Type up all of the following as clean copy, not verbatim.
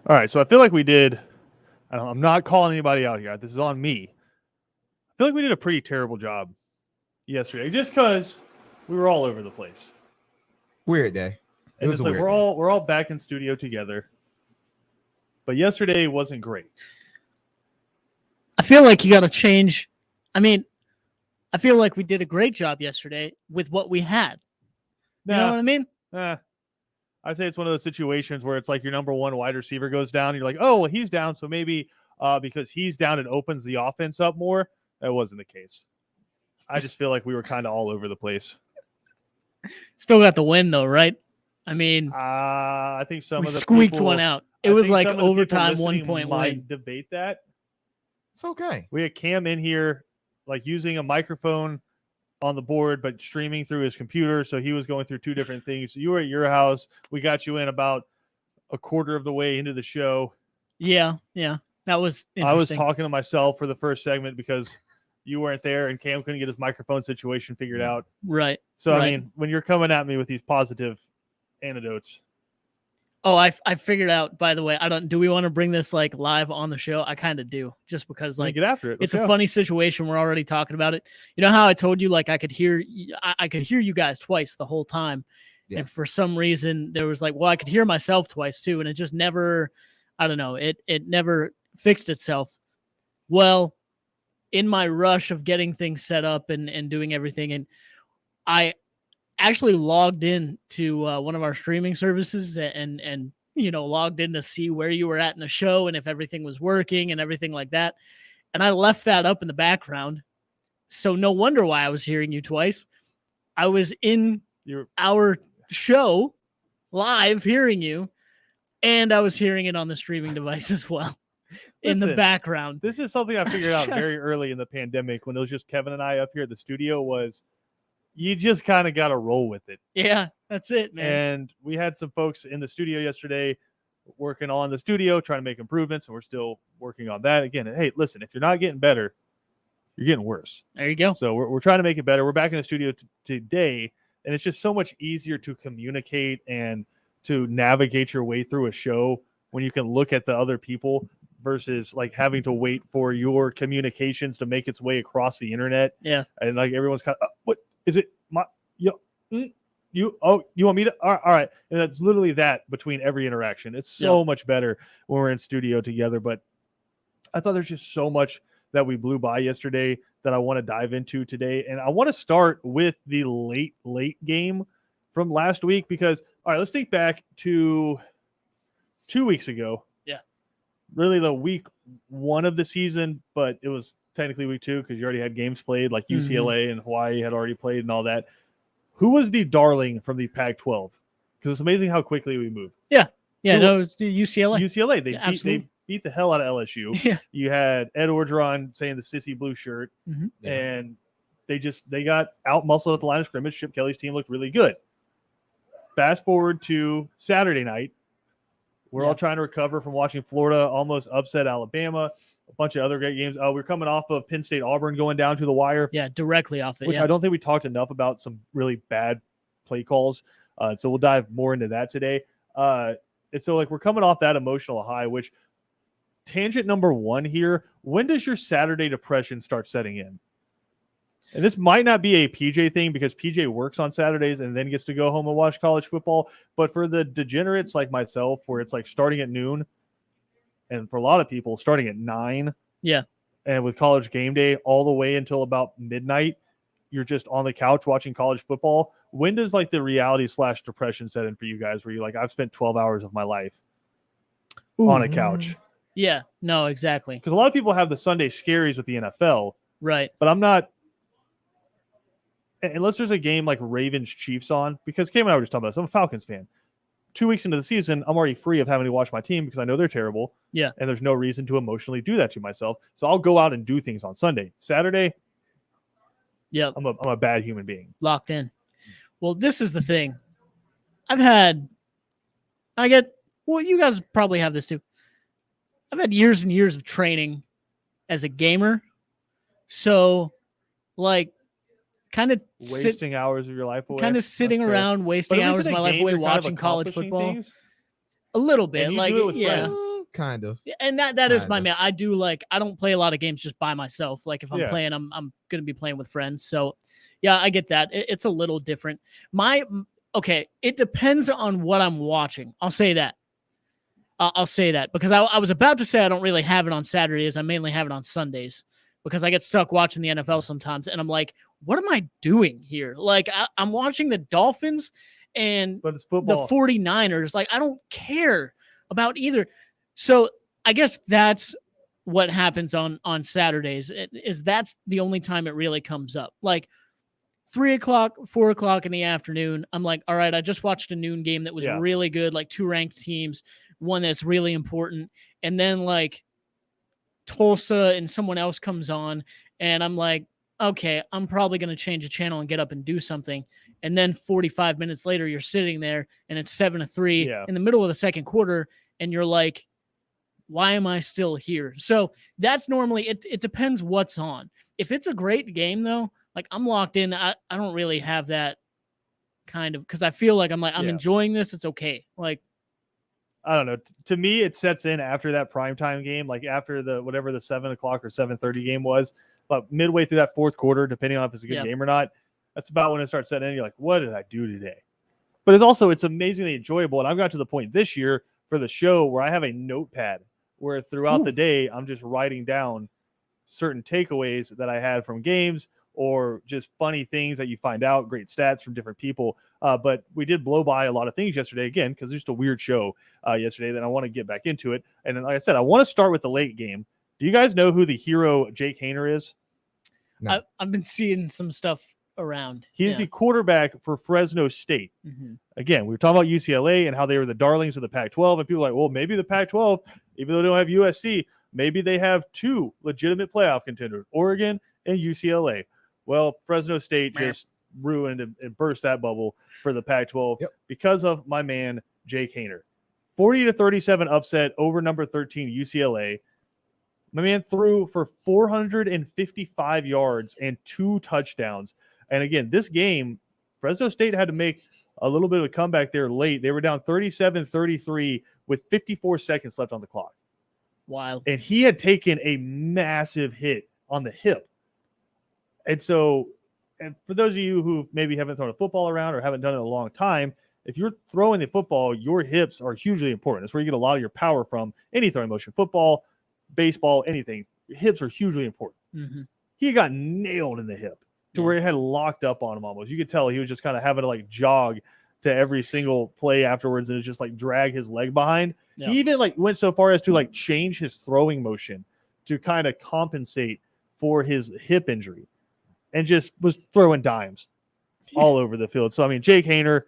All right, so I feel like we did. I'm not calling anybody out here. This is on me. I feel like we did a pretty terrible job yesterday, just because we were all over the place. Weird day. And it's like we're all back in studio together. But yesterday wasn't great. I feel like you got to change. I mean, I feel like we did a great job yesterday with what we had. You know what I mean? I'd say it's one of those situations where it's like your number one wide receiver goes down. You're like, oh, well, he's down. So maybe because he's down, it opens the offense up more. That wasn't the case. I just feel like we were kind of all over the place. Still got the win, though, right? I mean, I think some of the squeaked people, one out. It was like overtime, 1 point point might win. debate that. It's okay. We had Cam in here, like using a microphone on the board, but streaming through his computer. So he was going through two different things. You were at your house. We got you in about a quarter of the way into the show. Yeah. That was interesting. I was talking to myself for the first segment because you weren't there and Cam couldn't get his microphone situation figured out. Right. So, I mean, when you're coming at me with these positive anecdotes. Oh, I figured out, by the way, do we want to bring this like live on the show? I kind of do, just because like get after it. It's a funny situation. We're already talking about it. You know how I told you, like I could hear you guys twice the whole time. Yeah. And for some reason there was like, well, I could hear myself twice too. And it just never, I don't know. It never fixed itself. Well, in my rush of getting things set up and doing everything, and I actually logged in to one of our streaming services and logged in to see where you were at in the show and if everything was working and everything like that. And I left that up in the background. So no wonder why I was hearing you twice. I was in our show live hearing you, and I was hearing it on the streaming device as well. In the background. This is something I figured out very early in the pandemic when it was just Kevin and I up here at the studio was you just kind of got to roll with it. Yeah, that's it, man. And we had some folks in the studio yesterday working on the studio, trying to make improvements, and we're still working on that. Again, hey, listen, if you're not getting better, you're getting worse. There you go. So we're trying to make it better. We're back in the studio today, and it's just so much easier to communicate and to navigate your way through a show when you can look at the other people versus like having to wait for your communications to make its way across the internet. Yeah. And like everyone's kind of, what is it? You want me to? All right. And that's literally that between every interaction. It's so much better when we're in studio together. But I thought there's just so much that we blew by yesterday that I want to dive into today. And I want to start with the late game from last week because, all right, let's think back to 2 weeks ago. Yeah. Really the week one of the season, but it was technically week two because you already had games played, like UCLA and Hawaii had already played and all that. Who was the darling from the Pac-12? Because it's amazing how quickly we move. Yeah. No, it was UCLA. UCLA. They beat the hell out of LSU. Yeah. You had Ed Orgeron saying the sissy blue shirt, and they got out-muscled at the line of scrimmage. Chip Kelly's team looked really good. Fast forward to Saturday night. We're all trying to recover from watching Florida almost upset Alabama, a bunch of other great games. We're coming off of Penn State Auburn going down to the wire. Yeah, directly off it. Which I don't think we talked enough about some really bad play calls. So we'll dive more into that today. And so like we're coming off that emotional high, which tangent number one here, when does your Saturday depression start setting in? And this might not be a PJ thing because PJ works on Saturdays and then gets to go home and watch college football. But for the degenerates like myself, where it's like starting at noon, and for a lot of people starting at 9, and with college game day all the way until about midnight, you're just on the couch watching college football. When does like the reality / depression set in for you guys where you're like, I've spent 12 hours of my life on a couch? Yeah, no, exactly. Because a lot of people have the Sunday scaries with the NFL. Right. But I'm not, unless there's a game like Ravens Chiefs on, because Cam and I were just talking about this. I'm a Falcons fan. 2 weeks into the season, I'm already free of having to watch my team because I know they're terrible. Yeah. And there's no reason to emotionally do that to myself. So I'll go out and do things on Sunday. Saturday, I'm a bad human being. Locked in. Well, this is the thing. You guys probably have this too. I've had years and years of training as a gamer. So, like, kind of wasting hours of your life away. Kind of sitting around, wasting hours of my life away watching college football. Things? A little bit. Like, friends. Kind of. And that is my Kinda. man. I don't play a lot of games just by myself. Like if I'm Yeah. playing, I'm gonna be playing with friends. So yeah, I get that. It's a little different. Okay, it depends on what I'm watching. I'll say that. I'll say that because I was about to say I don't really have it on Saturdays. I mainly have it on Sundays because I get stuck watching the NFL sometimes, and I'm like, what am I doing here? Like I'm watching the Dolphins and But it's the football. 49ers. Like I don't care about either. So I guess that's what happens on Saturdays. Is that's the only time it really comes up. Like 3:00, 4:00 in the afternoon. I'm like, all right, I just watched a noon game that was Yeah. really good, like two ranked teams, one that's really important. And then like Tulsa and someone else comes on, and I'm like, okay, I'm probably going to change the channel and get up and do something. And then 45 minutes later, you're sitting there and it's 7-3 Yeah. in the middle of the second quarter. And you're like, why am I still here? So that's normally, it depends what's on. If it's a great game though, like I'm locked in. I don't really have that kind of, because I feel like I'm Yeah. enjoying this. It's okay. Like, I don't know. To me, it sets in after that primetime game, like after the whatever the 7 o'clock or 7:30 game was. But midway through that fourth quarter, depending on if it's a good Yeah. game or not, that's about when it starts setting in. You're like, what did I do today? But it's amazingly enjoyable. And I've got to the point this year for the show where I have a notepad where throughout the day I'm just writing down certain takeaways that I had from games or just funny things that you find out, great stats from different people. But we did blow by a lot of things yesterday, again, because it's just a weird show yesterday. Then I want to get back into it. And then, like I said, I want to start with the late game. Do you guys know who the hero Jake Haener is? No. I've been seeing some stuff around. He's the quarterback for Fresno State. Mhm. Again, we were talking about UCLA and how they were the darlings of the Pac-12. And people are like, well, maybe the Pac-12, even though they don't have USC, maybe they have two legitimate playoff contenders, Oregon and UCLA. Well, Fresno State just ruined and burst that bubble for the Pac-12 because of my man, Jake Haener. 40-37 upset over number 13 UCLA. My man threw for 455 yards and 2 touchdowns. And again, this game, Fresno State had to make a little bit of a comeback there late. They were down 37-33 with 54 seconds left on the clock. Wild. And he had taken a massive hit on the hip. And so, and for those of you who maybe haven't thrown a football around or haven't done it in a long time, if you're throwing the football, your hips are hugely important. That's where you get a lot of your power from. Any throwing motion, football, baseball, anything. Your hips are hugely important. Mm-hmm. He got nailed in the hip to where it had locked up on him almost. You could tell he was just kind of having to like jog to every single play afterwards and it just like drag his leg behind. Yeah. He even like went so far as to like change his throwing motion to kind of compensate for his hip injury and just was throwing dimes all over the field. So, I mean, Jake Haener,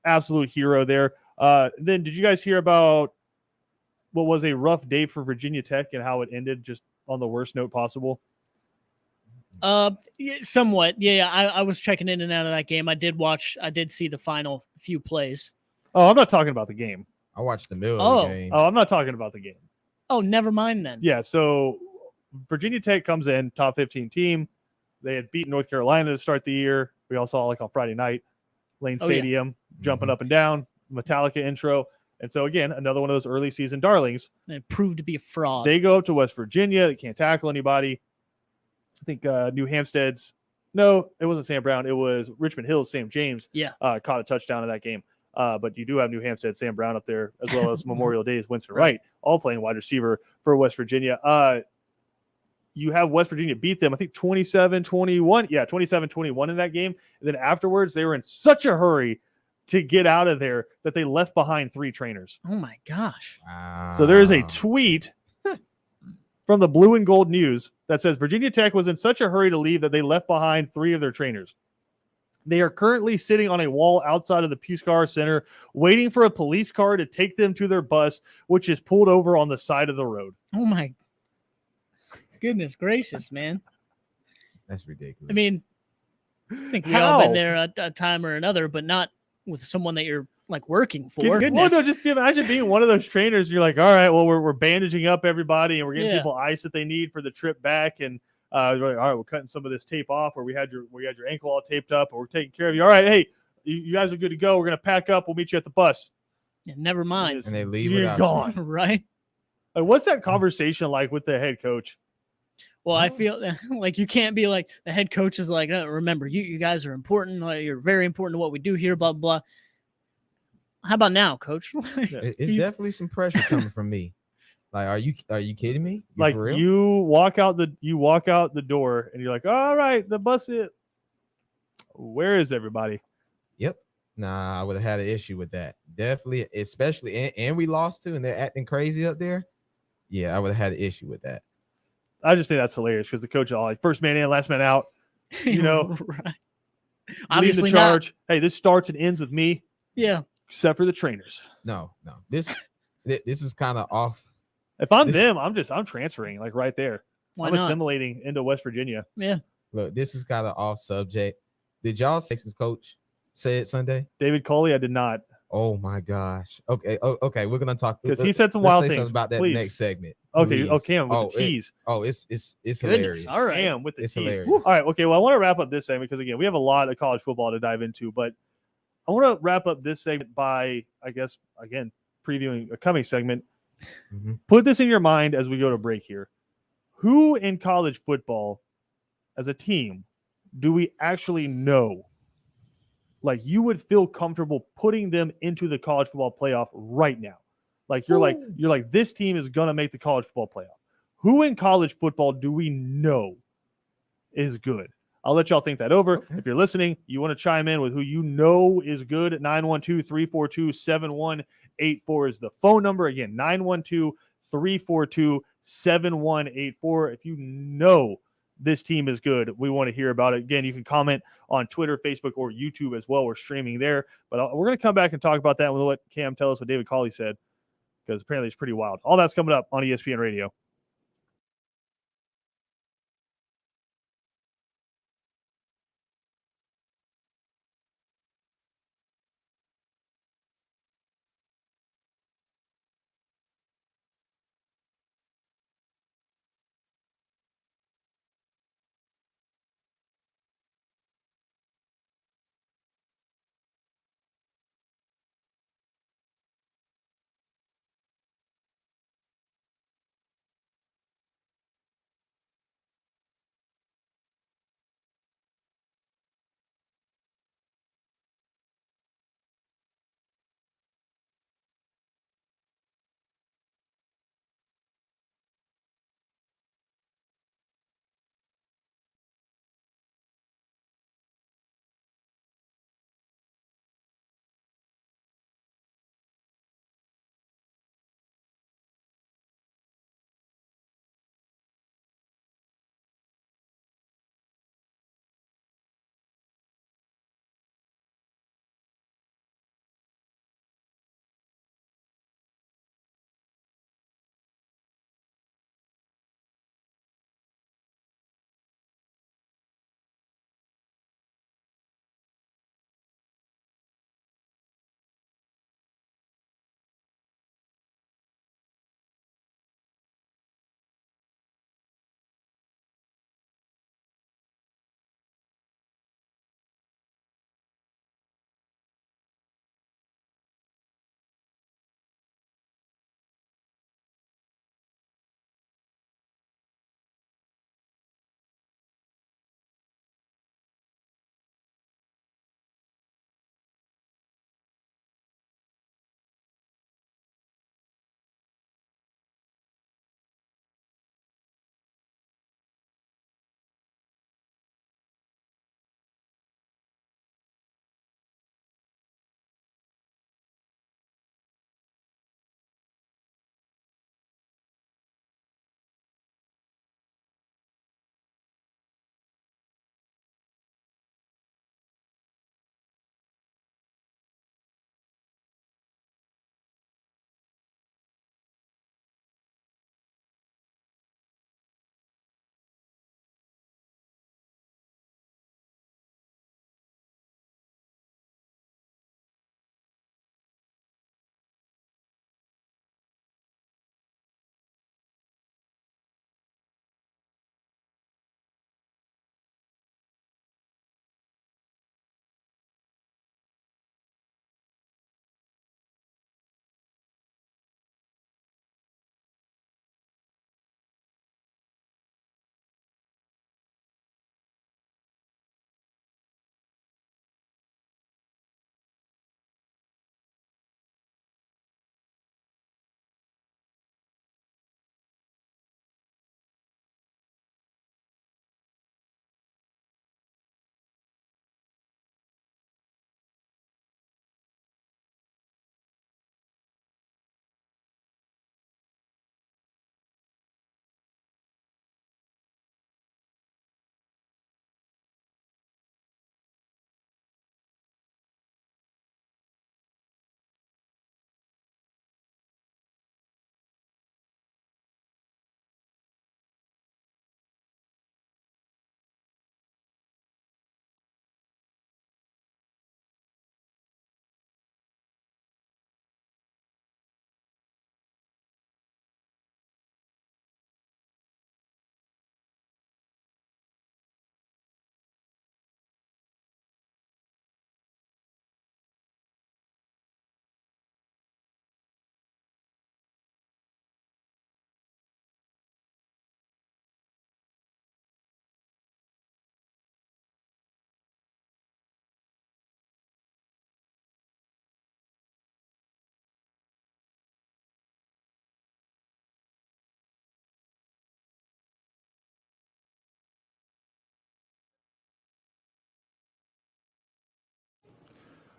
absolute hero there. Then did you guys hear about what was a rough day for Virginia Tech and how it ended just on the worst note possible? Somewhat. Yeah. I was checking in and out of that game. I did see the final few plays. Oh, I'm not talking about the game. I watched the middle of the game. Oh, I'm not talking about the game. Oh, never mind then. Yeah, so Virginia Tech comes in, top 15 team. They had beaten North Carolina to start the year. We all saw like on Friday night, Lane Stadium, jumping up and down, Metallica intro. And so again, another one of those early season darlings. And it proved to be a fraud. They go up to West Virginia. They can't tackle anybody. I think New Hampstead's, no, it wasn't Sam Brown. It was Richmond Hill's Sam James. Yeah. Caught a touchdown in that game. But you do have New Hampstead, Sam Brown up there, as well as Memorial Day's Winston Wright, all playing wide receiver for West Virginia. You have West Virginia beat them, I think 27-21. Yeah, 27-21 in that game. And then afterwards, they were in such a hurry to get out of there that they left behind 3 trainers. Oh my gosh. Wow. So there is a tweet from the Blue and Gold News that says Virginia Tech was in such a hurry to leave that they left behind 3 of their trainers. They are currently sitting on a wall outside of the Puskar Center, waiting for a police car to take them to their bus, which is pulled over on the side of the road. Oh my goodness gracious, man. That's ridiculous. I mean, I think we all been there a time or another, but not with someone that you're like working for. Well, no, just imagine being one of those trainers. You're like, all right, well, we're bandaging up everybody and we're getting people ice that they need for the trip back. And we're like, all right, we're cutting some of this tape off where we had your ankle all taped up, and we're taking care of you. All right, hey, you guys are good to go. We're gonna pack up. We'll meet you at the bus. Yeah, never mind. and they leave You're without gone. Right? What's that conversation like with the head coach? Well, I feel like you can't be like the head coach is like, remember, you guys are important. Like, you're very important to what we do here. Blah blah. How about now, coach? It's definitely some pressure coming from me. Like, are you kidding me? Like you walk out the door and you're like, all right, the bus is. Where is everybody? Yep. Nah, I would have had an issue with that. Definitely, especially and we lost too, and they're acting crazy up there. Yeah, I would have had an issue with that. I just think that's hilarious because the coach is all like first man in, last man out. You know, right. Obviously, the charge. Not. Hey, this starts and ends with me. Yeah. Except for the trainers. No. This is kind of off. If I'm them, I'm transferring like right there. Why I'm not? assimilating into West Virginia. Yeah. Look, this is kind of off subject. Did y'all Texas coach say it Sunday? David Culley, I did not. Oh my gosh. Okay. Okay. We're gonna talk because he said some wild things about that next segment. Okay. Please. Okay. With the tease. It's hilarious. All right. Damn, with the it's tease. Hilarious. All right. Okay. Well, I want to wrap up this segment because again, we have a lot of college football to dive into, but I want to wrap up this segment by, I guess, again, previewing a coming segment. Mm-hmm. Put this in your mind as we go to break here. Who in college football, as a team, do we actually know? Like you would feel comfortable putting them into the college football playoff right now. Like you're like this team is gonna make the college football playoff. Who in college football do we know is good? I'll let y'all think that over. Okay. If you're listening, you want to chime in with who you know is good. 912-342-7184 is the phone number. Again, 912-342-7184. If you know this team is good, we want to hear about it. Again, you can comment on Twitter, Facebook, or YouTube as well. We're streaming there. But we're going to come back and talk about that. We'll let Cam tell us what David Culley said because apparently it's pretty wild. All that's coming up on ESPN Radio.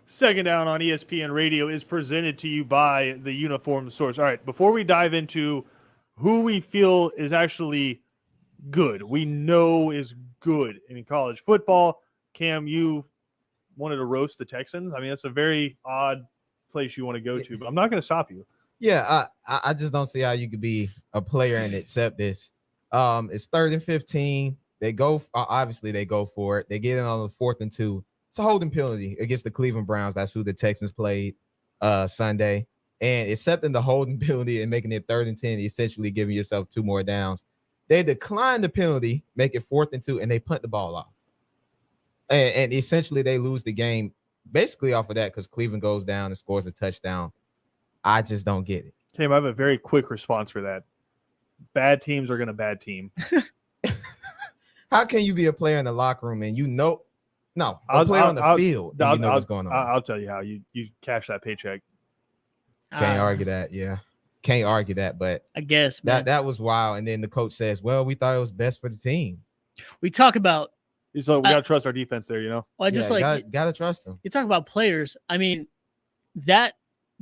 Second Down on ESPN Radio is presented to you by the Uniform Source. All right, before we dive into who we feel is actually good, we know is good in college football, Cam, you wanted to roast the Texans. I mean, that's a very odd place you want to go to, but I'm not going to stop you. Yeah, I just don't see how you could be a player and accept this. It's 3rd and 15. They go, obviously they go for it. They get in on the 4th and 2. It's a holding penalty against the Cleveland Browns. That's who the Texans played Sunday. And accepting the holding penalty and making it 3rd and 10, essentially giving yourself 2 more downs. They decline the penalty, make it 4th and 2, and they punt the ball off. And essentially they lose the game basically off of that because Cleveland goes down and scores a touchdown. I just don't get it. Cam, I have a very quick response for that. Bad teams are going to bad team. How can you be a player in the locker room and a player on the field and you know what's going on? I'll tell you how. You cash that paycheck. Can't argue that, yeah. Can't argue that, but I guess that was wild. And then the coach says, well, we thought it was best for the team. We talk about So we got to trust our defense there, you know? Well, I just gotta trust them. You talk about players. I mean, that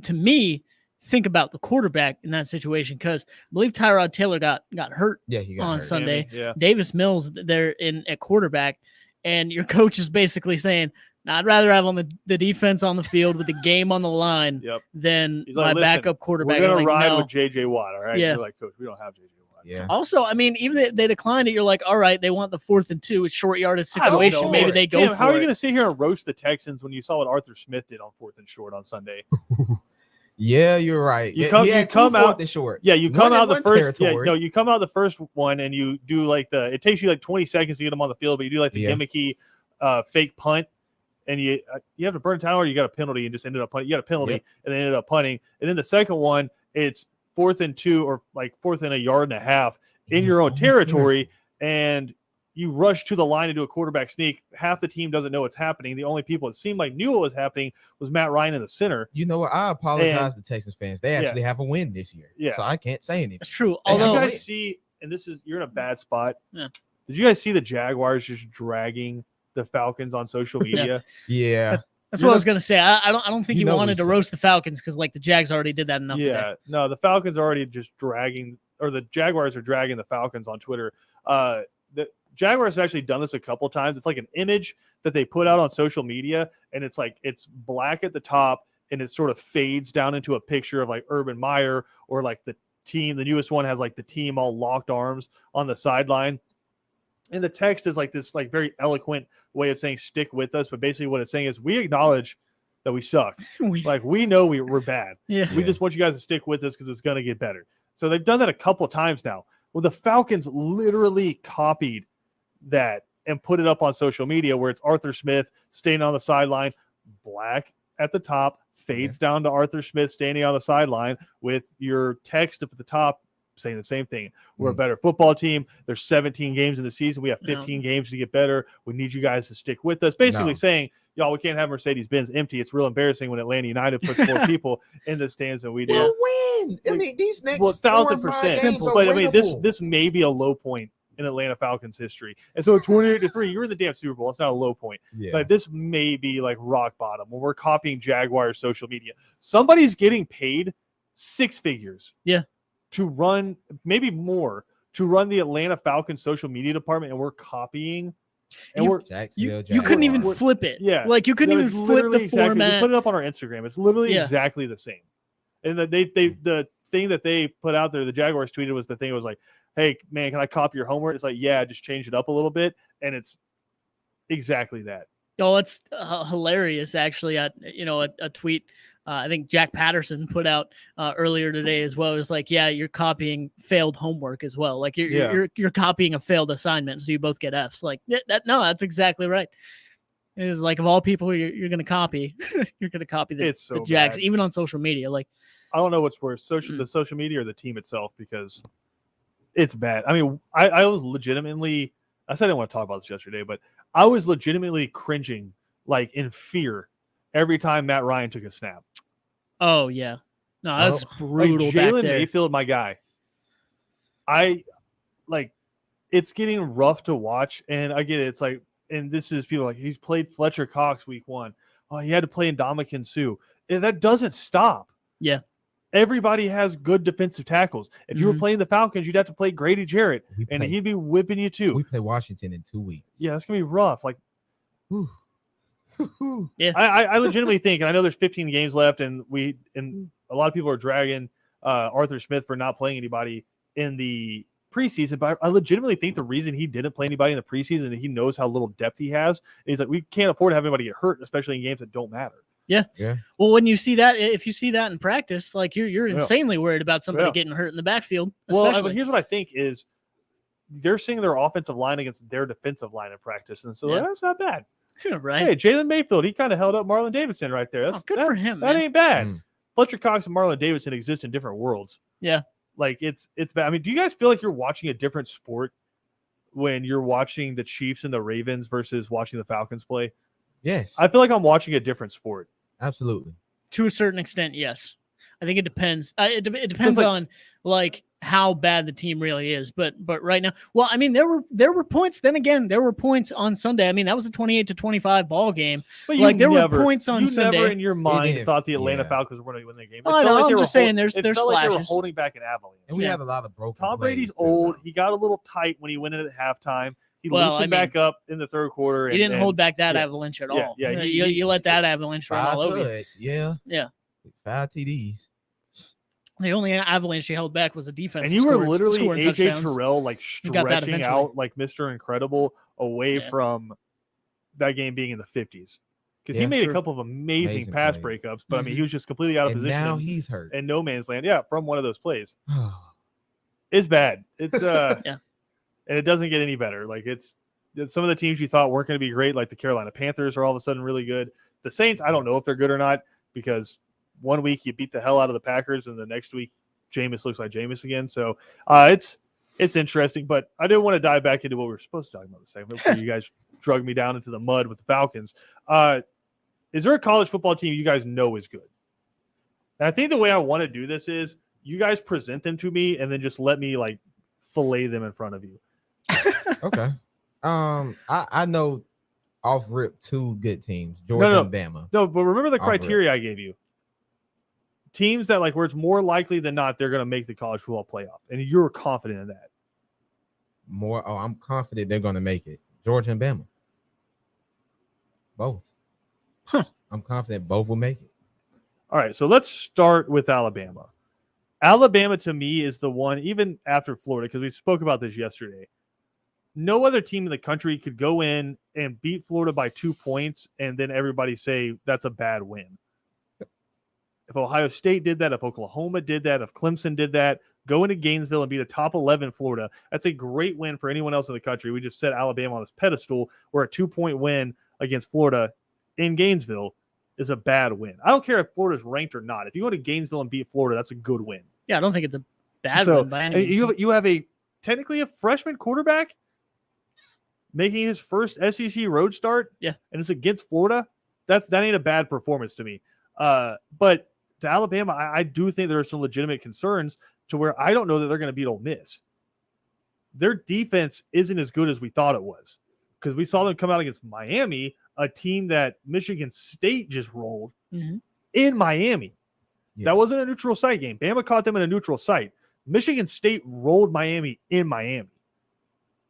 to me, think about the quarterback in that situation because I believe Tyrod Taylor got hurt he got on hurt. Sunday. Yeah. Davis Mills there at quarterback, and your coach is basically saying, I'd rather have on the defense on the field with the game on the line than my backup quarterback. We're going to ride with J.J. Watt, all right? Yeah. You're like, Coach, we don't have J.J. Watt. Yeah. Also, I mean, even if they declined it, you're like, all right, they want the 4th and 2. It's short yardage situation. Maybe they go for how are you it. going to sit here and roast the Texans when you saw what Arthur Smith did on 4th and short on Sunday? Yeah, you're right. You come out the short. Yeah, you come out the first. Territory. Yeah, no, you come out the first one and you do like it takes you like 20 seconds to get them on the field, but you do like the gimmicky fake punt, and you have to burn time or you got a penalty and just ended up punting. You got a penalty and then ended up punting, and then the second one it's 4th and 2 or like 4th and a yard and a half in your own territory, and you rush to the line to do a quarterback sneak. Half the team doesn't know what's happening. The only people it seemed like knew what was happening was Matt Ryan in the center. You know what? I apologize to Texans fans. They actually have a win this year. Yeah. So I can't say anything. That's true. Did Although you guys see, and you're in a bad spot. Yeah. Did you guys see the Jaguars just dragging the Falcons on social media? Yeah. That's what I was gonna say. I don't think he wanted to roast the Falcons because like the Jags already did that enough. Yeah, no, the Falcons are already just dragging, or the Jaguars are dragging the Falcons on Twitter. The Jaguars have actually done this a couple times. It's like an image that they put out on social media, and it's like it's black at the top, and it sort of fades down into a picture of like Urban Meyer or like the team. The newest one has like the team all locked arms on the sideline. And the text is like this like very eloquent way of saying stick with us. But basically what it's saying is we acknowledge that we suck. Like we know we're bad. Yeah. We just want you guys to stick with us because it's going to get better. So they've done that a couple of times now. Well, the Falcons literally copied that and put it up on social media where it's Arthur Smith standing on the sideline, black at the top, fades down to Arthur Smith standing on the sideline with your text up at the top saying the same thing. We're a better football team. There's 17 games in the season. We have 15 games to get better. We need you guys to stick with us. Basically saying, y'all, we can't have Mercedes-Benz empty. It's real embarrassing when Atlanta United puts 4 people in the stands than we do. We'll win. I mean, these next 1,000%. But I mean, this may be a low point in Atlanta Falcons history. And so 28-3, you're in the damn Super Bowl. It's not a low point. Yeah. But this may be like rock bottom when we're copying Jaguars social media. Somebody's getting paid 6 figures. Yeah. To run, maybe more, to run the Atlanta Falcons social media department, and we're copying. And you couldn't even flip it. Yeah. Like you couldn't even flip the format. We put it up on our Instagram. It's literally exactly the same. And the thing that they put out there, the Jaguars tweeted was the thing. It was like, hey, man, can I copy your homework? It's like, yeah, just change it up a little bit. And it's exactly that. Oh, it's hilarious, actually. A tweet I think Jack Patterson put out earlier today as well. It was like, yeah, you're copying failed homework as well. Like you're copying a failed assignment, so you both get Fs. Like that's exactly right. It is like of all people you're going to copy, you're going to copy the Jags, even on social media. Like I don't know what's worse, the social media or the team itself, because it's bad. I mean, I was legitimately, I said I didn't want to talk about this yesterday, but I was legitimately cringing, like in fear, every time Matt Ryan took a snap. Oh yeah, no, that's brutal. Like Jalen Mayfield, my guy. It's getting rough to watch, and I get it. It's like, and this is people like he's played Fletcher Cox week 1. oh, he had to play Ndamukong Suh. That doesn't stop. Yeah. Everybody has good defensive tackles. If you were Mhm. playing the Falcons, you'd have to play Grady Jarrett, We and play, he'd be whipping you too. we play Washington in 2 weeks. Yeah, that's gonna be rough. Like, Whew. I legitimately think, and I know there's 15 games left, and a lot of people are dragging Arthur Smith for not playing anybody in the preseason, but I legitimately think the reason he didn't play anybody in the preseason, and he knows how little depth he has, is like we can't afford to have anybody get hurt, especially in games that don't matter. Yeah. Yeah. Well, when you see that, if you see that in practice, like you're Yeah. insanely worried about somebody Yeah. getting hurt in the backfield. Well, but Especially. here's what I think is they're seeing their offensive line against their defensive line in practice, and so Yeah. that's not bad. Right. Hey, Jalen Mayfield, he kind of held up Marlon Davidson right there. That's Oh, good that, for him, That man. ain't bad. Mm. Fletcher Cox and Marlon Davidson exist in different worlds. Yeah. Like it's bad. I mean, do you guys feel like you're watching a different sport when you're watching the Chiefs and the Ravens versus watching the Falcons play? Yes. I feel like I'm watching a different sport. Absolutely. To a certain extent, yes. I think it depends. It depends like- on like how bad the team really is. But right now, well, I mean, there were points. Then again, there were points on Sunday. I mean, that was a 28-25 ball game. But Like, there were never, points on you Sunday. never in your mind didn't- thought the Atlanta yeah. Falcons were going to win the game. It Oh, I felt know, like I'm they were just saying hold- there's it felt like they were flashes. holding back an avalanche. And we Yeah. had a lot of broken Tom plays, Brady's too, old. though. He got a little tight when he went in at halftime. He Well, loosened I mean, back up in the third quarter. You didn't hold back that yeah. avalanche at Yeah, all. yeah, You let that avalanche run 5 all over you. touch, yeah. Yeah. 5 TDs. The only avalanche you held back was the defense. And you were scoring literally AJ touchdowns. Terrell like You got that stretching eventually. out like Mr. Incredible away Yeah. from that game being in the 50s. Because he Yeah, made true. a couple of amazing Amazing pass plays. breakups, but I mean Mhm. he was just completely out of And position now and, he's hurt. and no man's land. Yeah, from one of those plays. It's bad. It's Yeah. And it doesn't get any better. Like it's some of the teams you thought weren't going to be great, like the Carolina Panthers, are all of a sudden really good. The Saints, I don't know if they're good or not, because one week you beat the hell out of the Packers, and the next week Jameis looks like Jameis again. So it's interesting, but I didn't want to dive back into what we were supposed to talk about this segment before you guys drug me down into the mud with the Falcons. Is there a college football team you guys know is good? And I think the way I want to do this is you guys present them to me and then just let me like fillet them in front of you. Okay. I know off rip 2 good teams, Georgia No. and Bama. No, but remember the I'll rip. criteria I gave you. Teams that like where it's more likely than not they're going to make the college football playoff, and you're confident in that. I'm confident they're going to make it. Georgia and Bama. Both. Huh. I'm confident both will make it. All right, so let's start with Alabama. Alabama to me is the one, even after Florida, because we spoke about this yesterday. No other team in the country could go in and beat Florida by 2 points and then everybody say that's a bad win. If Ohio State did that, if Oklahoma did that, if Clemson did that, go into Gainesville and beat a top 11 Florida, that's a great win for anyone else in the country. We just set Alabama on this pedestal where a 2-point win against Florida in Gainesville is a bad win. I don't care if Florida's ranked or not. If you go to Gainesville and beat Florida, that's a good win. Yeah, I don't think it's a bad So, win by any means. You have a technically a freshman quarterback making his first SEC road start. Yeah. And it's against Florida. That ain't a bad performance to me. But to Alabama, I do think there are some legitimate concerns to where I don't know that they're going to beat Ole Miss. Their defense isn't as good as we thought it was, because we saw them come out against Miami, a team that Michigan State just rolled Mhm. in Miami. Yeah. That wasn't a neutral site game. Bama caught them in a neutral site. Michigan State rolled Miami in Miami,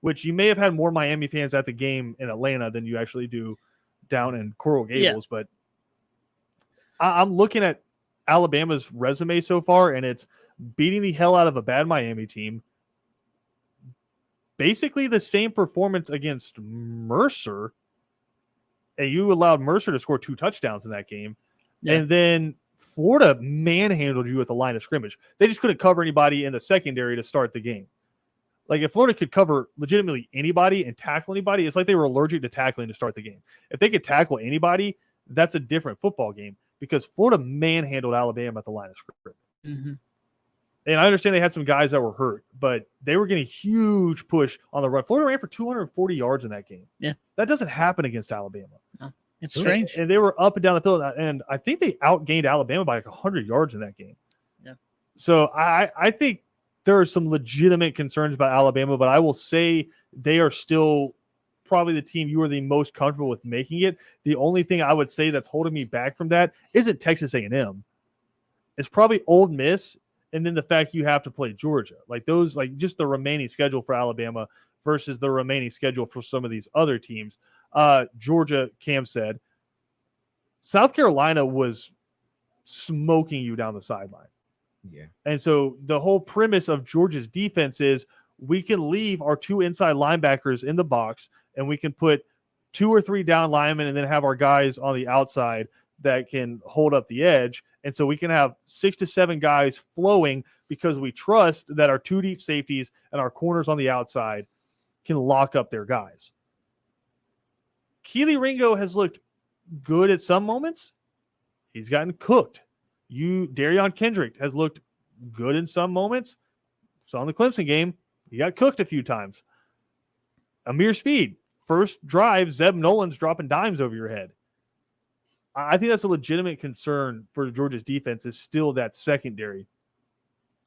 which you may have had more Miami fans at the game in Atlanta than you actually do down in Coral Gables. But I'm looking at Alabama's resume so far, and it's beating the hell out of a bad Miami team. Basically the same performance against Mercer, and you allowed Mercer to score 2 touchdowns in that game. Yeah. And then Florida manhandled you at the line of scrimmage. They just couldn't cover anybody in the secondary to start the game. Like if Florida could cover legitimately anybody and tackle anybody, it's like they were allergic to tackling to start the game. If they could tackle anybody, that's a different football game, because Florida manhandled Alabama at the line of scrimmage. Mhm. And I understand they had some guys that were hurt, but they were getting a huge push on the run. Florida ran for 240 yards in that game. Yeah. That doesn't happen against Alabama. It's strange. And they were up and down the field, and I think they outgained Alabama by like 100 yards in that game. Yeah. So I think there are some legitimate concerns about Alabama, but I will say they are still probably the team you are the most comfortable with making it. The only thing I would say that's holding me back from that isn't Texas A&M. It's probably Ole Miss, and then the fact you have to play Georgia. Like those, like just the remaining schedule for Alabama versus the remaining schedule for some of these other teams. Georgia, Cam said, South Carolina was smoking you down the sideline. Yeah. And so the whole premise of Georgia's defense is we can leave our 2 inside linebackers in the box and we can put 2 or 3 down linemen and then have our guys on the outside that can hold up the edge. And so we can have 6 to 7 guys flowing because we trust that our 2 deep safeties and our corners on the outside can lock up their guys. Keely Ringo has looked good at some moments. He's gotten cooked. Darion Kendrick has looked good in some moments. Saw in the Clemson game, he got cooked a few times. Amir Speed, first drive, Zeb Nolan's dropping dimes over your head. I think that's a legitimate concern for Georgia's defense is still that secondary.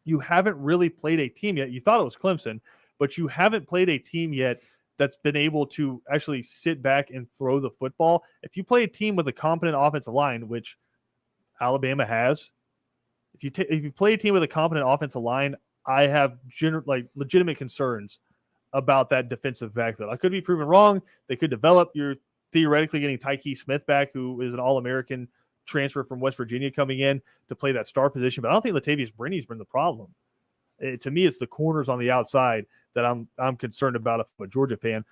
You haven't really played a team yet. You thought it was Clemson, but you haven't played a team yet that's been able to actually sit back and throw the football. If you play a team with a competent offensive line, which Alabama has, if you play a team with a competent offensive line, I have legitimate concerns about that defensive backfield. I could be proven wrong. They could develop. You're theoretically getting Tyke Smith back, who is an All-American transfer from West Virginia coming in to play that star position. But I don't think Latavius Briney's been the problem. To me, it's the corners on the outside that I'm concerned about if I'm a Georgia fan.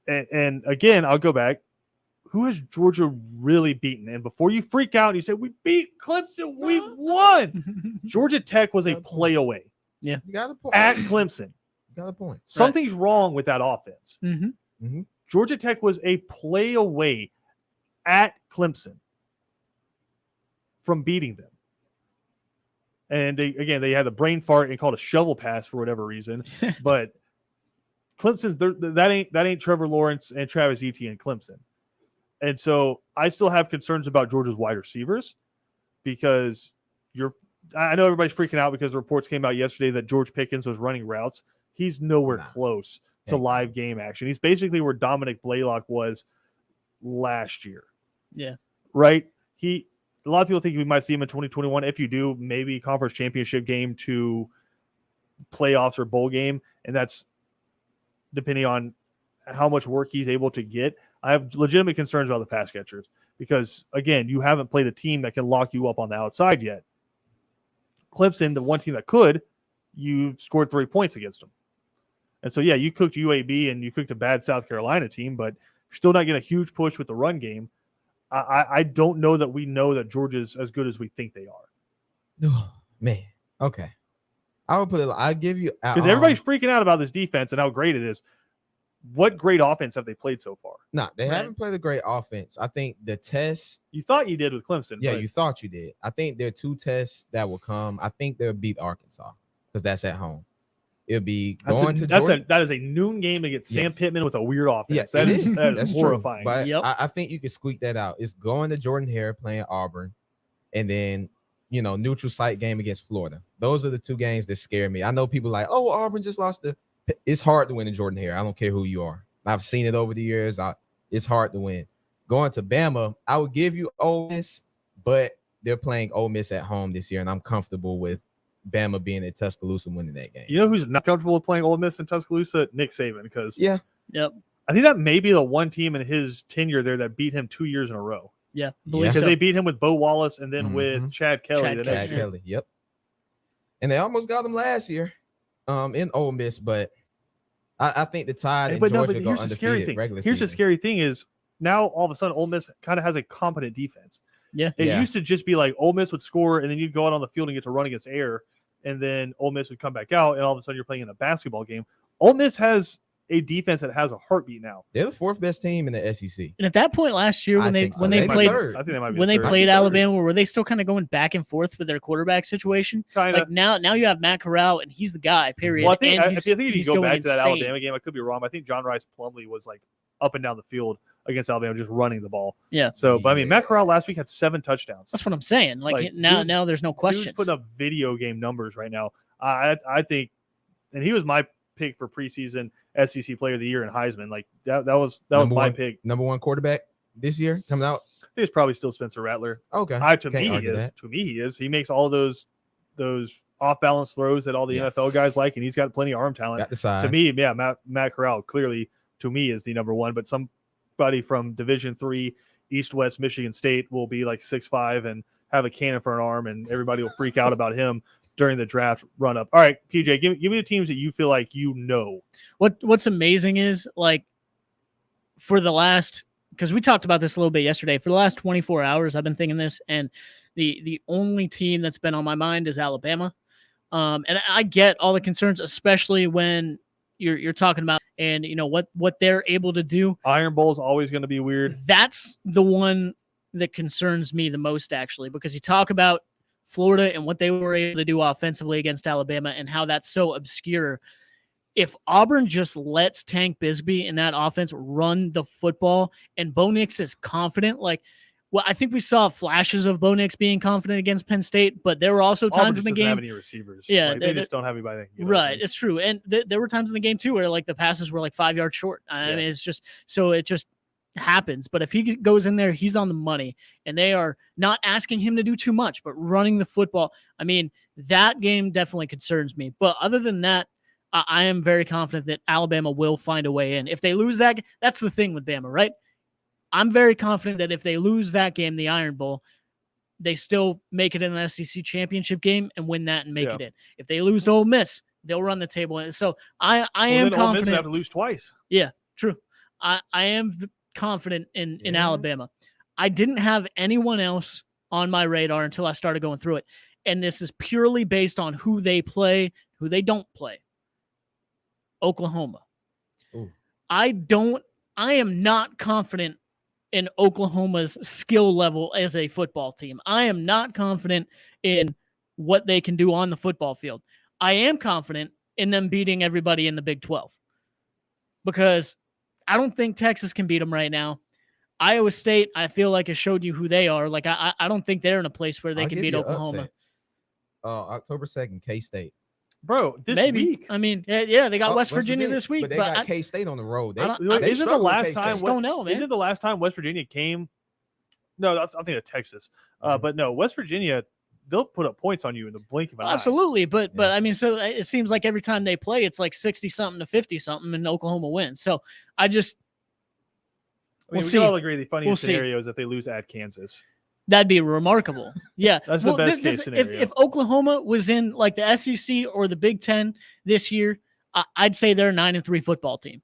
And again, I'll go back. Who has Georgia really beaten? And before you freak out and you say, we beat Clemson, we won. Georgia Tech was a play away. Yeah. You got a point. At Clemson. You got a point. Something's wrong with that offense. Mm-hmm. Mm-hmm. Georgia Tech was a play away at Clemson from beating them. And they had the brain fart and called a shovel pass for whatever reason. But Clemson's that ain't Trevor Lawrence and Travis Etienne Clemson. And so I still have concerns about Georgia's wide receivers because I know everybody's freaking out because the reports came out yesterday that George Pickens was running routes. He's nowhere close to live game action. He's basically where Dominic Blaylock was last year. Yeah. Right? A lot of people think we might see him in 2021. If you do, maybe conference championship game to playoffs or bowl game. And that's depending on how much work he's able to get. I have legitimate concerns about the pass catchers because, again, you haven't played a team that can lock you up on the outside yet. Clemson, the one team that could, you scored 3 points against them. And so, yeah, you cooked UAB and you cooked a bad South Carolina team, but you're still not getting a huge push with the run game. I don't know that we know that Georgia's as good as we think they are. Oh, man. Okay. I would put it, I'll give you. Because everybody's freaking out about this defense and how great it is. What great offense have they played so far? No, they haven't played a great offense. I think the test. You thought you did with Clemson. Yeah, but you thought you did. I think there are 2 tests that will come. I think they'll beat Arkansas because that's at home. It'll be going to Georgia. That is a noon game against Sam Pittman with a weird offense. Yes, that is. That's horrifying. True. But I think you can squeak that out. It's going to Jordan Hare playing Auburn, and then neutral site game against Florida. Those are the 2 games that scare me. I know people like, oh, Auburn just lost it's hard to win in Jordan Hare. I don't care who you are. I've seen it over the years. It's hard to win. Going to Bama, I would give you Ole Miss, but they're playing Ole Miss at home this year, and I'm comfortable with Bama being in Tuscaloosa winning that game. You know who's not comfortable with playing Ole Miss in Tuscaloosa? Nick Saban, because Yep. I think that may be the one team in his tenure there that beat him 2 years in a row. Yeah, because so. they beat him with Bo Wallace and then with Chad Kelly the next year. Kelly, yep. And they almost got him last year, in Ole Miss, but I think the Tide and Georgia go undefeated. Here's the scary thing is now all of a sudden Ole Miss kind of has a competent defense. Yeah. It used to just be like Ole Miss would score and then you'd go out on the field and get to run against air, and then Ole Miss would come back out and all of a sudden you're playing in a basketball game. Ole Miss has a defense that has a heartbeat now. They're the 4th best team in the SEC. And at that point last year when they played I think they might be when they played Alabama, were they still kind of going back and forth with their quarterback situation? Kinda. Like now you have Matt Corral and he's the guy, period. Well, I think if you go back insane. to that Alabama game, I could be wrong. I think John Rice Plumlee was like up and down the field against Alabama, just running the ball. Yeah. So, but I mean, Matt Corral last week had 7 touchdowns. That's what I'm saying. Like now there's no question. He's putting up video game numbers right now. I think, and he was my pick for preseason SEC Player of the Year and Heisman. Like that was my pick. Number one quarterback this year coming out. I think it's probably still Spencer Rattler. Okay. To me, he is. He makes all those off balance throws that all the NFL guys like, and he's got plenty of arm talent. Got the size. To me, Matt Corral clearly to me is the number one, but somebody from Division III East-West Michigan State will be like 6'5" and have a cannon for an arm, and everybody will freak out about him during the draft run up. All right, PJ, give me the teams that you feel like you know. What's amazing is like for the last, because we talked about this a little bit yesterday, for the last 24 hours I've been thinking this, and the only team that's been on my mind is Alabama. And I get all the concerns, especially when you're talking about and what they're able to do. Iron Bowl is always going to be weird. That's the one that concerns me the most, actually, because you talk about Florida and what they were able to do offensively against Alabama and how that's so obscure. If Auburn just lets Tank Bisbee and that offense run the football, and Bo Nix is confident, I think we saw flashes of Bo Nix being confident against Penn State, but there were also times in the game. Have any receivers. Yeah, they just don't have anybody. Right, it's true, and there were times in the game too where the passes were 5 yards short. I mean, it's just so it just happens. But if he goes in there, he's on the money, and they are not asking him to do too much, but running the football. I mean, that game definitely concerns me. But other than that, I am very confident that Alabama will find a way in. If they lose that, that's the thing with Bama, right? I'm very confident that if they lose that game, the Iron Bowl, they still make it in the SEC championship game and win that and make it in. If they lose to Ole Miss, they'll run the table. So I am confident. Ole Miss would have to lose twice. Yeah, true. I am confident in Alabama. I didn't have anyone else on my radar until I started going through it. And this is purely based on who they play, who they don't play. Oklahoma. Ooh. I am not confident in Oklahoma's skill level as a football team. I am not confident in what they can do on the football field. I am confident in them beating everybody in the Big 12 because I don't think Texas can beat them right now. Iowa State, I feel like has showed you who they are. I don't think they're in a place where they can beat Oklahoma. October 2nd, K-State. Bro, this Maybe. week. I mean, yeah, they got West Virginia this week. But they got K-State on the road. Isn't the last time? Don't know, man. Isn't the last time West Virginia came? No, I'm thinking of Texas. But no, West Virginia, they'll put up points on you in the blink of an eye. Absolutely, but I mean, so it seems like every time they play, it's 60-something to 50-something, and Oklahoma wins. So I mean, we can all agree the funniest scenario is if they lose at Kansas. That'd be remarkable. Yeah. That's the best case scenario. If Oklahoma was in the SEC or the Big Ten this year, I'd say they're a 9-3 football team.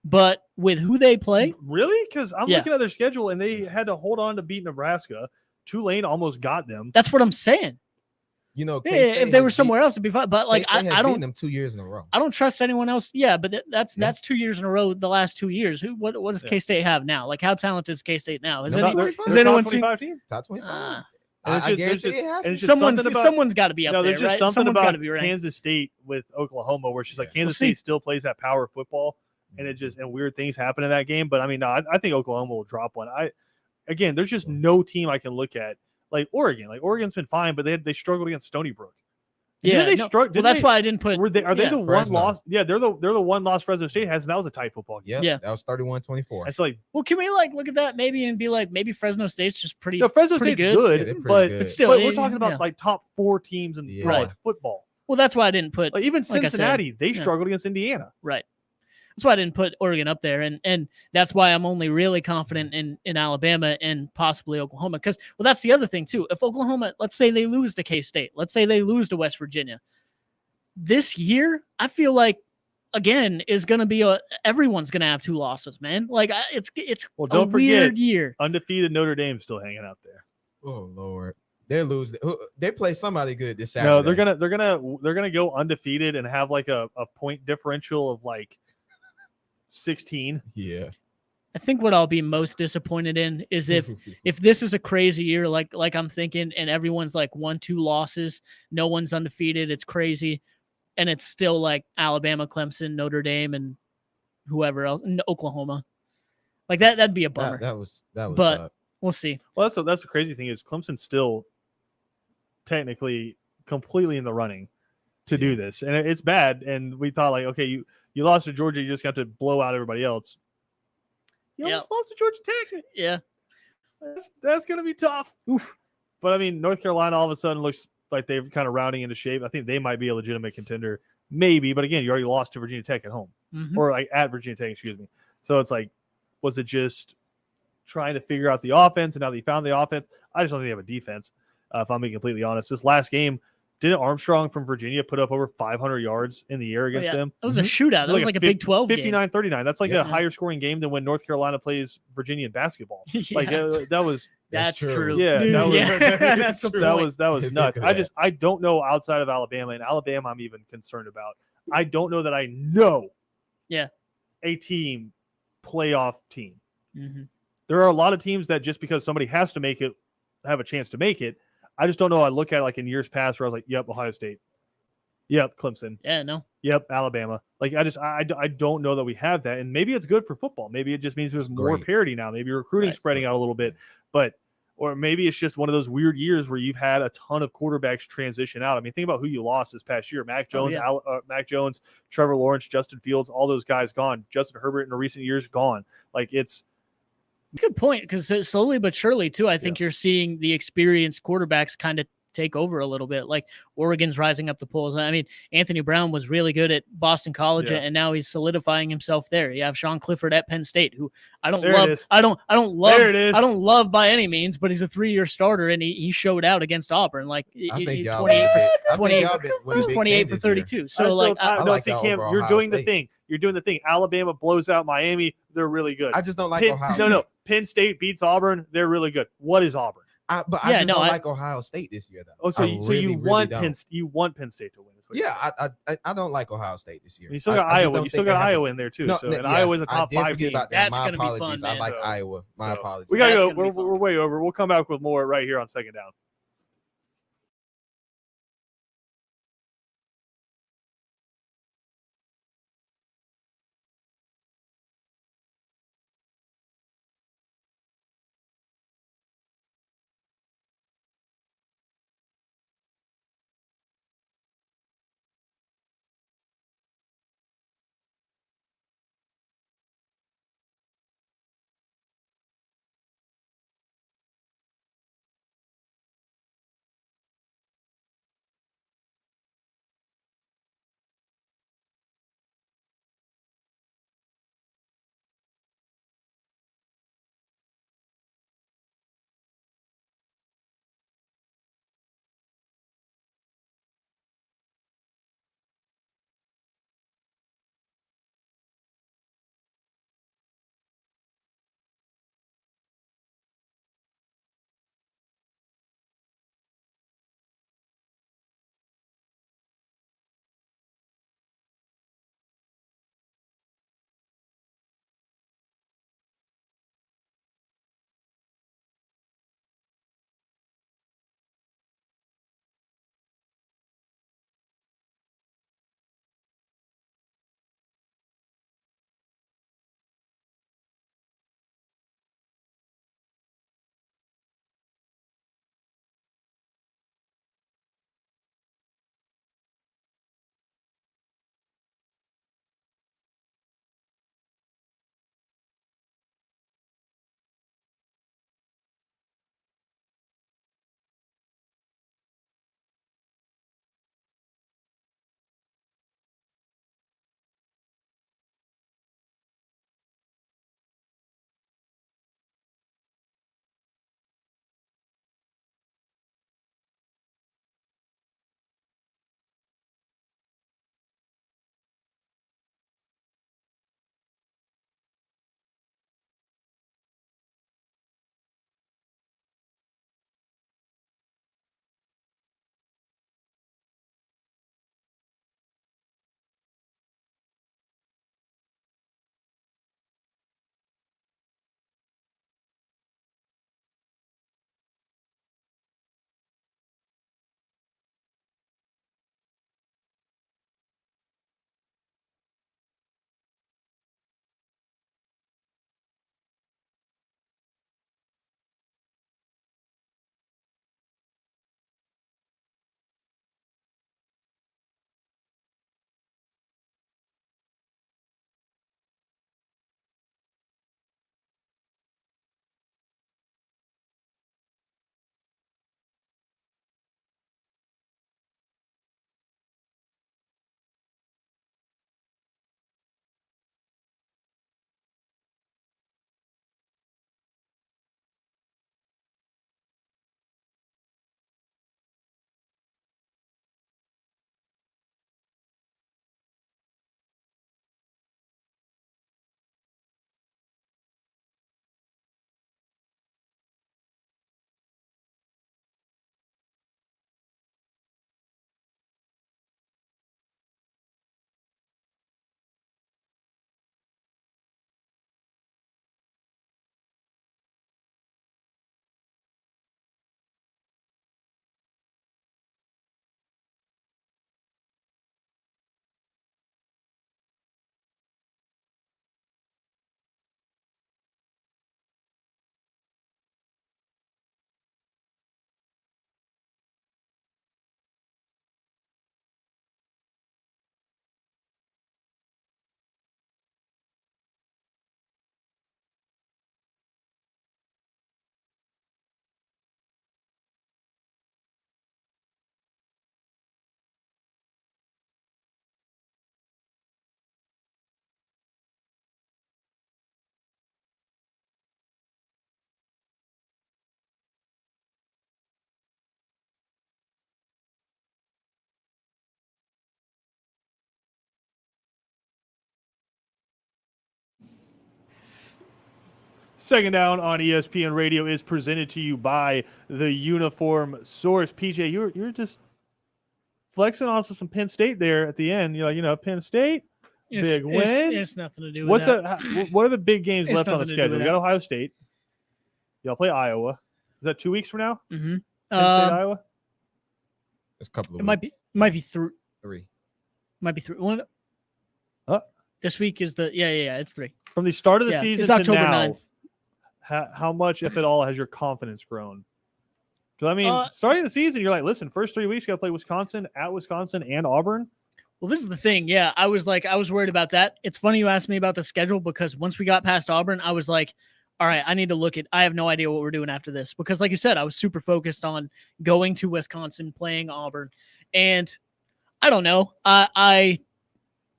But with who they play. Really? Because I'm looking at their schedule and they had to hold on to beat Nebraska. Tulane almost got them. That's what I'm saying. If they were somewhere else, it'd be fine. But I don't them 2 years in a row. I don't trust anyone else. Yeah, but that's 2 years in a row. The last 2 years, what does K-State have now? How talented is K-State now? Has anyone seen top 25 team? Top 25. I guarantee it happens. Someone's got to be up there. There's just something about Kansas State with Oklahoma where she's Kansas State still plays that power football, and and weird things happen in that game. But I mean, no, I think Oklahoma will drop one. Again, there's just no team I can look at. Like Oregon. Oregon's been fine, but they struggled against Stony Brook. That's why I didn't put. Are they the one loss? Yeah, they're the one loss Fresno State has, and that was a tight football game. Yeah, that was 31-24. It's well, can we look at that maybe and be maybe Fresno State's just pretty. No, Fresno State's good, yeah, but still, we're talking about top 4 teams in college football. Well, that's why I didn't put. Even Cincinnati, they struggled against Indiana. Right. That's why I didn't put Oregon up there, and that's why I'm only really confident in Alabama and possibly Oklahoma. Because that's the other thing too. If Oklahoma, let's say they lose to K-State, let's say they lose to West Virginia, this year I feel like again is going to be everyone's going to have 2 losses, man. It's don't weird forget, year. Undefeated Notre Dame's still hanging out there. Oh Lord. They lose. They play somebody good this Saturday. No, they're gonna go undefeated and have a point differential of 16. Yeah. I think what I'll be most disappointed in is if this is a crazy year, like I'm thinking, and everyone's 1-2 losses, no one's undefeated, it's crazy, and it's still Alabama, Clemson, Notre Dame, and whoever else, and Oklahoma. That'd be a bummer. That was. But we'll see. Well, that's the crazy thing is Clemson's still technically completely in the running to do this, and it's bad. And we thought okay, You lost to Georgia, you just got to blow out everybody else. You Yep. almost lost to Georgia Tech. Yeah. That's going to be tough. Oof. But I mean, North Carolina all of a sudden looks like they're kind of rounding into shape. I think they might be a legitimate contender, maybe. But again, you already lost to Virginia Tech at home, or like at Virginia Tech, excuse me. So it's like, was it just trying to figure out the offense? And now that you found the offense, I just don't think they have a defense. If I'm being completely honest, this last game, didn't Armstrong from Virginia put up over 500 yards in the air against them? That was a shootout. That was like a Big 12 game. 59-39. That's like Yeah. a higher scoring game than when North Carolina plays Virginia in basketball. Yeah. Like that was That's true. true. Yeah, Dude, that was- that's a that point. was nuts. Look at I don't know outside of Alabama, and Alabama I'm even concerned about. I don't know that I know a team playoff team. Mhm. There are a lot of teams that just because somebody has to make it have a chance to make it. I just don't know. I look at it like in years past where I was like, yep, Ohio State. Yep, Clemson. Yeah, no. Yep, Alabama. Like I don't know that we have that, and maybe it's good for football. Maybe it just means there's more Great. parity now. Maybe recruiting Right. spreading out a little bit, or maybe it's just one of those weird years where you've had a ton of quarterbacks transition out. I mean, think about who you lost this past year: Mac Jones, Mac Jones, Trevor Lawrence, Justin Fields, all those guys gone. Justin Herbert in the recent years gone. Like it's Good point, because slowly but surely, too, I think you're seeing the experienced quarterbacks kind of take over a little bit. Like Oregon's rising up the polls. I mean, Anthony Brown was really good at Boston College, Yeah. and now he's solidifying himself there. You have Sean Clifford at Penn State, who I don't There it love. is. I don't love. There it is. I don't love by any means, but he's a 3-year starter, and he showed out against Auburn. Like I think y'all 28 for, I think 28 y'all been winning Big 28 Ten for this year. 32. So like, I no, like see, y'all Cam, over you're Ohio doing the State. thing. You're doing the thing. Alabama blows out Miami. They're really good. I just don't like Penn, Ohio no, State. no. Penn State beats Auburn. They're really good. What is Auburn? I Yeah, just no, don't I- like Ohio State this year, though. Oh, so I you really want don't. you want Penn State to win? Is what you're Yeah, saying. I don't like Ohio State this year. You still got I just Iowa. don't You still think they got have a- Iowa in there too. No, So no, and yeah, Iowa's a top I did 5 forget team. about that. That's My gonna be fun, apologies. I man. like So- Iowa. My so apologies. We gotta That's go. gonna be We're fun. way over. We'll come back with more right here on Second Down. Second Down on ESPN Radio is presented to you by the Uniform Source. PJ, you're just flexing on some Penn State there at the end. You're like, Penn State, big win. It's nothing to do with that. What are the big games It's left on the nothing to do schedule? with We got that. Ohio State. Y'all play Iowa. Is that 2 weeks from now? Mm-hmm. Penn State, Iowa? It's a couple of It might be three. might be 3. One, Huh? This week is it's 3. From the start of the Yeah, season it's October to now, 9th. how much, if at all, has your confidence grown? Because, I mean, starting the season, you're like, listen, first 3 weeks, you got to play Wisconsin, at Wisconsin, and Auburn. Well, this is the thing. Yeah, I was worried about that. It's funny you asked me about the schedule because once we got past Auburn, I was like, all right, I need to look at, I have no idea what we're doing after this. Because like you said, I was super focused on going to Wisconsin, playing Auburn. And I don't know.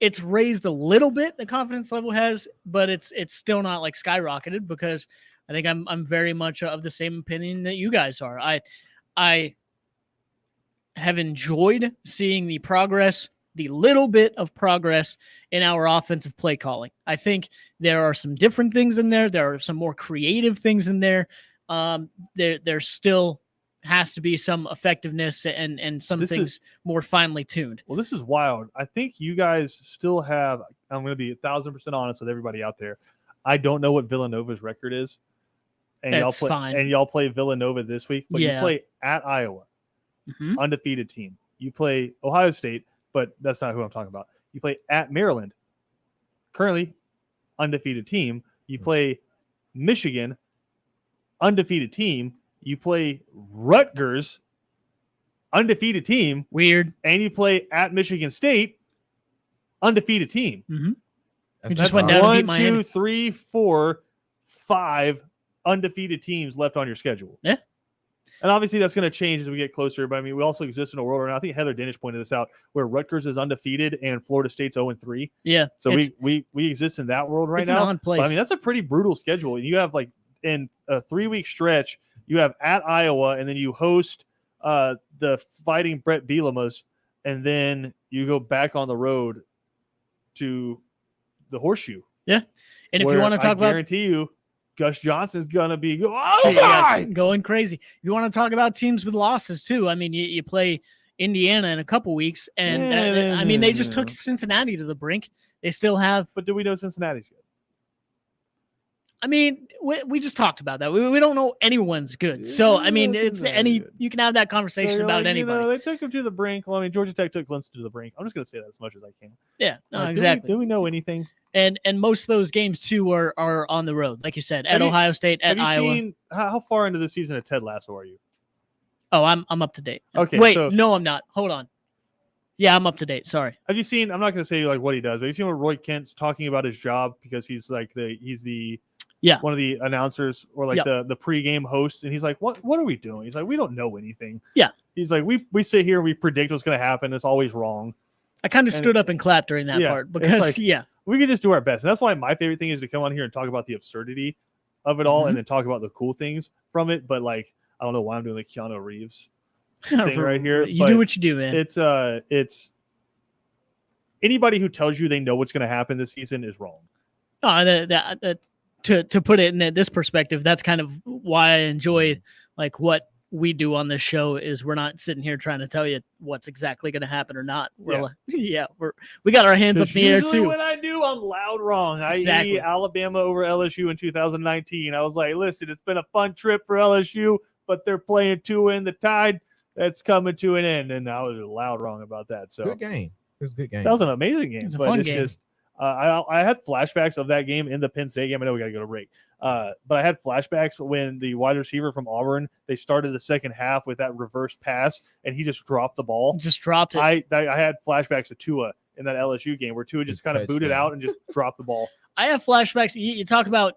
It's raised a little bit, the confidence level has, but it's still not like skyrocketed because I think I'm very much of the same opinion that you guys are. I have enjoyed seeing the progress, the little bit of progress in our offensive play calling. I think there are some different things in there. There are some more creative things in there. There still has to be some effectiveness and some things more finely tuned. Well, this is wild. I think you guys still have, I'm going to be 1,000% honest with everybody out there. I don't know what Villanova's record is. And y'all play Villanova this week, but you play at Iowa, undefeated team. You play Ohio State, but that's not who I'm talking about. You play at Maryland, currently undefeated team. You play Michigan, undefeated team. You play Rutgers, undefeated team. Weird. And you play at Michigan State, undefeated team. Mm-hmm. Just went down 1, 2, 3, 4, 5 undefeated teams left on your schedule. Yeah. And obviously that's going to change as we get closer. But I mean, we also exist in a world right now. I think Heather Danish pointed this out, where Rutgers is undefeated and Florida State's 0-3. Yeah. So we exist in that world right it's now. An odd place. But I mean, that's a pretty brutal schedule. You have like in a 3-week stretch, you have at Iowa, and then you host the Fighting Brett Bielema's, and then you go back on the road to the Horseshoe. Yeah. And if you want to talk about, guarantee you, Gus Johnson's going to be going crazy. If you want to talk about teams with losses too, I mean, you play Indiana in a couple weeks, and I mean, they just took Cincinnati to the brink. They still have. But do we know Cincinnati's good? I mean, we just talked about that. We don't know anyone's good. So, I mean, it's you can have that conversation about anybody. They took him to the brink. Well, I mean, Georgia Tech took Clemson to the brink. I'm just going to say that as much as I can. Yeah, no, exactly. Do we know anything? And most of those games too are on the road, like you said, at Ohio State, at Iowa. Seen, how far into the season of Ted Lasso are you? Oh, I'm up to date. Okay. Wait, no, I'm not. Hold on. Yeah, I'm up to date. Sorry. Have you seen? I'm not going to say like what he does, but have you seen what Roy Kent's talking about his job because he's like one of the announcers or like the pregame host, and he's like, what are we doing? He's like, we don't know anything. Yeah. He's like, we sit here and we predict what's going to happen. It's always wrong. I kind of stood up and clapped during that part because we can just do our best. And that's why my favorite thing is to come on here and talk about the absurdity of it all and then talk about the cool things from it. But like, I don't know why I'm doing the Keanu Reeves thing right here. You do what you do, man. It's anybody who tells you they know what's going to happen this season is wrong. Oh, to put it in this perspective, that's kind of why I enjoy like what we do on this show is we're not sitting here trying to tell you what's exactly going to happen or not. We're we got our hands up in the air too. When I do, I'm loud wrong. Exactly. I.e. Alabama over LSU in 2019. I was like, listen, it's been a fun trip for LSU, but they're playing to win the Tide. That's coming to an end, and I was loud wrong about that. So good game. It was a good game. That was an amazing game. It was a fun game. Just I had flashbacks of that game in the Penn State game. I know we got to go to break. But I had flashbacks when the wide receiver from Auburn, they started the second half with that reverse pass, and he just dropped the ball. Just dropped it. I had flashbacks of Tua in that LSU game where Tua just kind of booted out and just dropped the ball. I have flashbacks. You talk about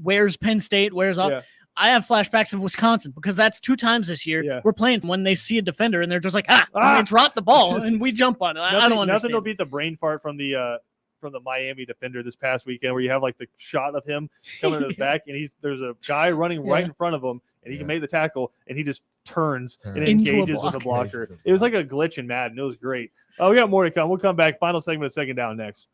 where's Penn State, where's Auburn. Yeah. I have flashbacks of Wisconsin because that's 2 times this year. Yeah. We're playing when they see a defender and they're just like, they drop the ball and we jump on it. I don't understand. Nothing will beat the brain fart from the Miami defender this past weekend where you have like the shot of him coming to the back and there's a guy running right in front of him and he can make the tackle and he just turns and engages with a blocker. It was like a glitch in Madden. It was great. We got more to come. We'll come back. Final segment of Second Down next.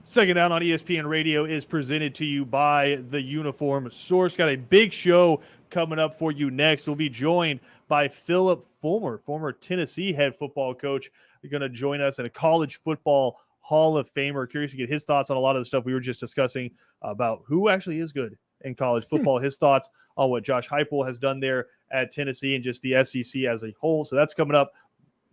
Second Down on ESPN Radio is presented to you by the Uniform Source. Got a big show coming up for you next. We'll be joined by Phillip Fulmer, former Tennessee head football coach. They're going to join us, and a college football Hall of Famer. Curious to get his thoughts on a lot of the stuff we were just discussing about who actually is good in college football, his thoughts on what Josh Heupel has done there at Tennessee and just the SEC as a whole. So that's coming up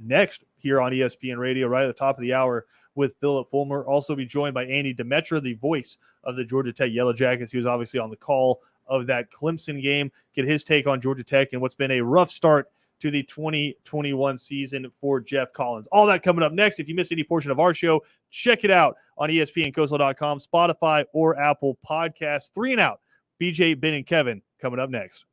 next here on ESPN Radio, right at the top of the hour with Phillip Fulmer. Also be joined by Andy Demetra, the voice of the Georgia Tech Yellow Jackets. He was obviously on the call of that Clemson game. Get his take on Georgia Tech and what's been a rough start to the 2021 season for Jeff Collins. All that coming up next. If you missed any portion of our show, check it out on ESPNCoastal.com, Spotify, or Apple Podcasts. 3 and Out. BJ, Ben, and Kevin coming up next.